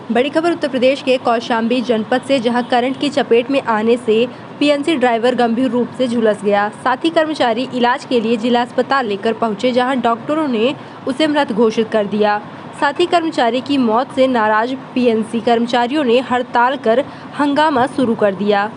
बड़ी खबर उत्तर प्रदेश के कौशाम्बी जनपद से, जहां करंट की चपेट में आने से पीएनसी ड्राइवर गंभीर रूप से झुलस गया। साथी कर्मचारी इलाज के लिए जिला अस्पताल लेकर पहुंचे, जहां डॉक्टरों ने उसे मृत घोषित कर दिया। साथी कर्मचारी की मौत से नाराज पीएनसी कर्मचारियों ने हड़ताल कर हंगामा शुरू कर दिया।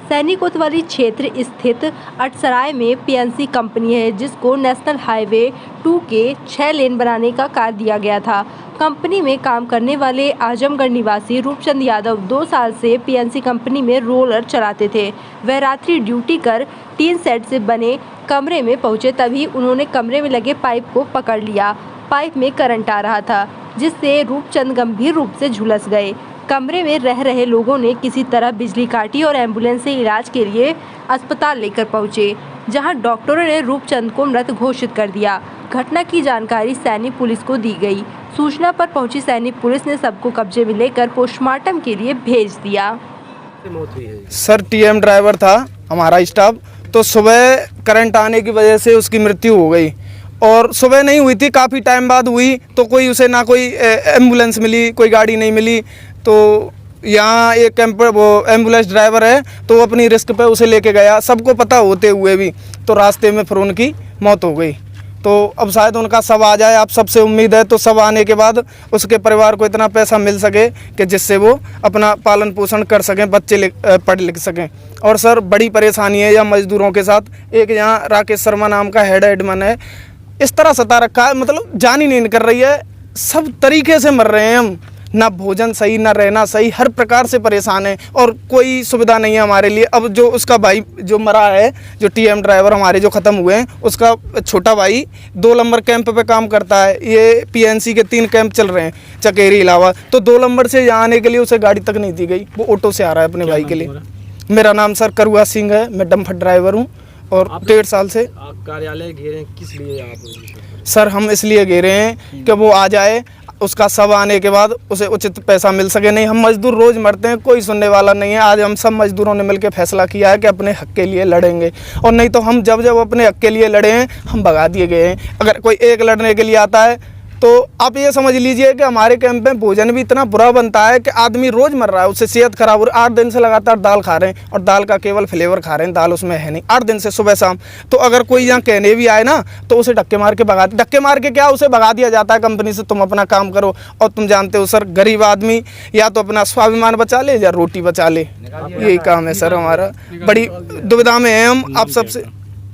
सैनिक कोतवाली क्षेत्र स्थित अटसराय में पीएनसी कंपनी है, जिसको नेशनल हाईवे 2 के 6 लेन बनाने का कार्य दिया गया था। कंपनी में काम करने वाले आजमगढ़ निवासी रूपचंद यादव 2 साल से पीएनसी कंपनी में रोलर चलाते थे। वह रात्रि ड्यूटी कर टीन सेट से बने कमरे में पहुंचे, तभी उन्होंने कमरे में लगे पाइप को पकड़ लिया। पाइप में करंट आ रहा था, जिससे रूपचंद गंभीर रूप से झुलस गए। कमरे में रह रहे लोगों ने किसी तरह बिजली काटी और एम्बुलेंस से इलाज के लिए अस्पताल लेकर पहुंचे, जहां डॉक्टरों ने रूपचंद को मृत घोषित कर दिया। घटना की जानकारी सैनिक पुलिस को दी गई। सूचना पर पहुंची सैनिक पुलिस ने सबको कब्जे में लेकर पोस्टमार्टम के लिए भेज दिया। सर टीएम ड्राइवर था हमारा स्टाफ, तो सुबह करंट आने की वजह से उसकी मृत्यु हो गई। और सुबह नहीं हुई थी, काफ़ी टाइम बाद हुई, तो कोई उसे ना कोई एम्बुलेंस मिली, कोई गाड़ी नहीं मिली। तो यहाँ एक वो एम्बुलेंस ड्राइवर है, तो वो अपनी रिस्क पे उसे लेके गया, सबको पता होते हुए भी। तो रास्ते में फिर उनकी मौत हो गई। तो अब शायद उनका शव आ जाए, आप सबसे उम्मीद है। तो शव आने के बाद उसके परिवार को इतना पैसा मिल सके कि जिससे वो अपना पालन पोषण कर सकें, बच्चे पढ़ लिख सकें। और सर बड़ी परेशानी है यहाँ मजदूरों के साथ। एक यहाँ राकेश शर्मा नाम का हेड एडमन है, इस तरह सता रखा है, मतलब जान ही नहीं कर रही है। सब तरीके से मर रहे हैं हम, ना भोजन सही, ना रहना सही, हर प्रकार से परेशान है और कोई सुविधा नहीं है हमारे लिए। अब जो उसका भाई जो मरा है, जो टीएम ड्राइवर हमारे जो ख़त्म हुए हैं, उसका छोटा भाई 2 नंबर कैंप पे काम करता है। ये पीएनसी के 3 कैंप चल रहे हैं चकेरी इलावा, तो 2 नंबर से यहाँ आने के लिए उसे गाड़ी तक नहीं दी गई, वो ऑटो से आ रहा है अपने भाई के लिए। मेरा नाम सर करुआ सिंह है, मैं डंफर ड्राइवर हूँ और 1.5 साल से। आप कार्यालय घेरे किस लिए आप? सर हम इसलिए घेरे हैं कि वो आ जाए, उसका शव आने के बाद उसे उचित पैसा मिल सके। नहीं, हम मजदूर रोज़ मरते हैं, कोई सुनने वाला नहीं है। आज हम सब मजदूरों ने मिलकर फैसला किया है कि अपने हक के लिए लड़ेंगे, और नहीं तो हम जब अपने हक के लिए लड़े हैं, हम भगा दिए गए हैं। अगर कोई एक लड़ने के लिए आता है तो आप ये समझ लीजिए कि हमारे कैंप में भोजन भी इतना बुरा बनता है कि आदमी रोज़ मर रहा है, उससे सेहत खराब हो रही है। 8 दिन से लगातार दाल खा रहे हैं, और दाल का केवल फ्लेवर खा रहे हैं, दाल उसमें है नहीं, 8 दिन से सुबह शाम। तो अगर कोई यहाँ कहने भी आए ना, तो उसे धक्के मार के धक्के मार के क्या, उसे भगा दिया जाता है कंपनी से, तुम अपना काम करो। और तुम जानते हो सर, गरीब आदमी या तो अपना स्वाभिमान बचा ले या रोटी बचा ले, यही काम है सर हमारा। बड़ी दुविधा में है हम आप सबसे।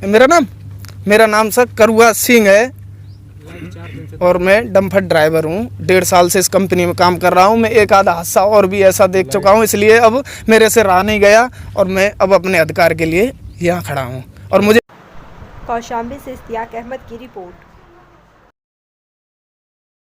मेरा नाम सर करुआ सिंह है और मैं डंफर ड्राइवर हूँ। 1.5 साल से इस कंपनी में काम कर रहा हूँ। मैं एक आधा हादसा और भी ऐसा देख चुका हूँ, इसलिए अब मेरे से रहा नहीं गया और मैं अब अपने अधिकार के लिए यहाँ खड़ा हूँ। और मुझे कौशाम्बी से इश्तियाक अहमद की रिपोर्ट।